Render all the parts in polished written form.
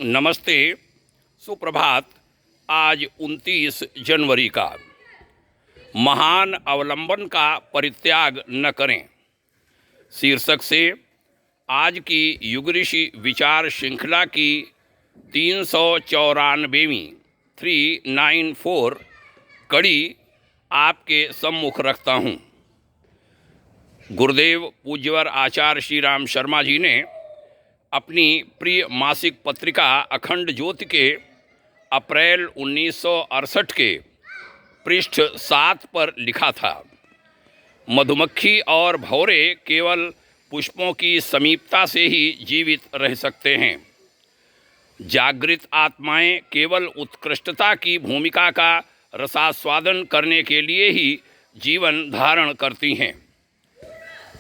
नमस्ते, सुप्रभात। आज 29 जनवरी का महान अवलंबन का परित्याग न करें शीर्षक से आज की युग ऋषि विचार श्रृंखला की 394वीं 394 कड़ी आपके सम्मुख रखता हूँ। गुरुदेव पूज्यवर आचार्य श्री राम शर्मा जी ने अपनी प्रिय मासिक पत्रिका अखंड ज्योति के अप्रैल 1968 के पृष्ठ 7 पर लिखा था, मधुमक्खी और भौरे केवल पुष्पों की समीपता से ही जीवित रह सकते हैं। जागृत आत्माएं केवल उत्कृष्टता की भूमिका का रसास्वादन करने के लिए ही जीवन धारण करती हैं।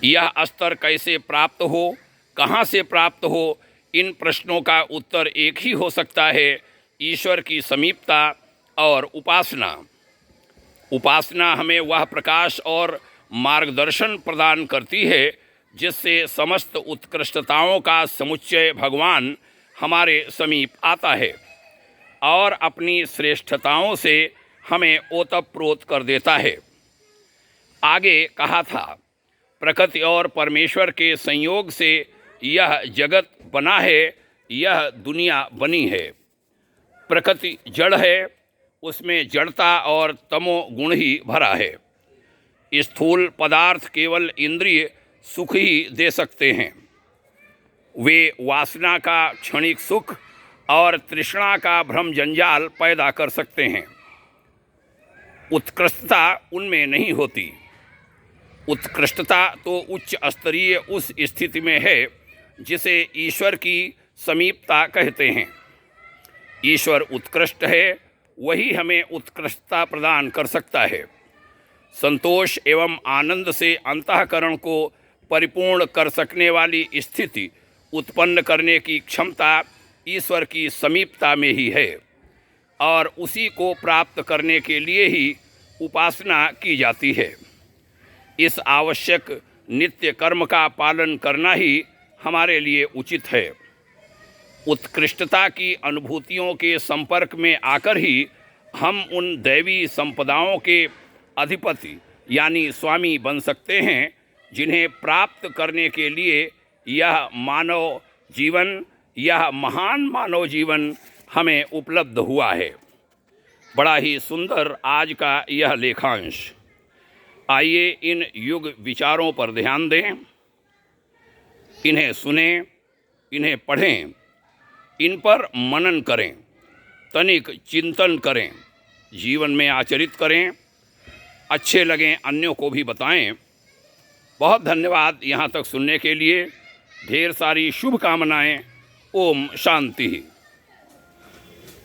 यह स्तर कैसे प्राप्त हो, कहाँ से प्राप्त हो, इन प्रश्नों का उत्तर एक ही हो सकता है, ईश्वर की समीपता और उपासना। उपासना हमें वह प्रकाश और मार्गदर्शन प्रदान करती है जिससे समस्त उत्कृष्टताओं का समुच्चय भगवान हमारे समीप आता है और अपनी श्रेष्ठताओं से हमें ओतप्रोत कर देता है। आगे कहा था, प्रकृति और परमेश्वर के संयोग से यह जगत बना है, यह दुनिया बनी है। प्रकृति जड़ है, उसमें जड़ता और तमो गुण ही भरा है। स्थूल पदार्थ केवल इंद्रिय सुख ही दे सकते हैं। वे वासना का क्षणिक सुख और तृष्णा का भ्रम जंजाल पैदा कर सकते हैं। उत्कृष्टता उनमें नहीं होती। उत्कृष्टता तो उच्च स्तरीय उस स्थिति में है जिसे ईश्वर की समीपता कहते हैं। ईश्वर उत्कृष्ट है, वही हमें उत्कृष्टता प्रदान कर सकता है। संतोष एवं आनंद से अंतःकरण को परिपूर्ण कर सकने वाली स्थिति उत्पन्न करने की क्षमता ईश्वर की समीपता में ही है और उसी को प्राप्त करने के लिए ही उपासना की जाती है। इस आवश्यक नित्य कर्म का पालन करना ही हमारे लिए उचित है। उत्कृष्टता की अनुभूतियों के संपर्क में आकर ही हम उन दैवी संपदाओं के अधिपति यानी स्वामी बन सकते हैं जिन्हें प्राप्त करने के लिए यह महान मानव जीवन हमें उपलब्ध हुआ है। बड़ा ही सुंदर आज का यह लेखांश। आइए इन युग विचारों पर ध्यान दें, इन्हें सुनें, इन्हें पढ़ें, इन पर मनन करें, तनिक चिंतन करें, जीवन में आचरित करें, अच्छे लगें अन्यों को भी बताएं। बहुत धन्यवाद यहाँ तक सुनने के लिए। ढेर सारी शुभकामनाएं। ओम शांति।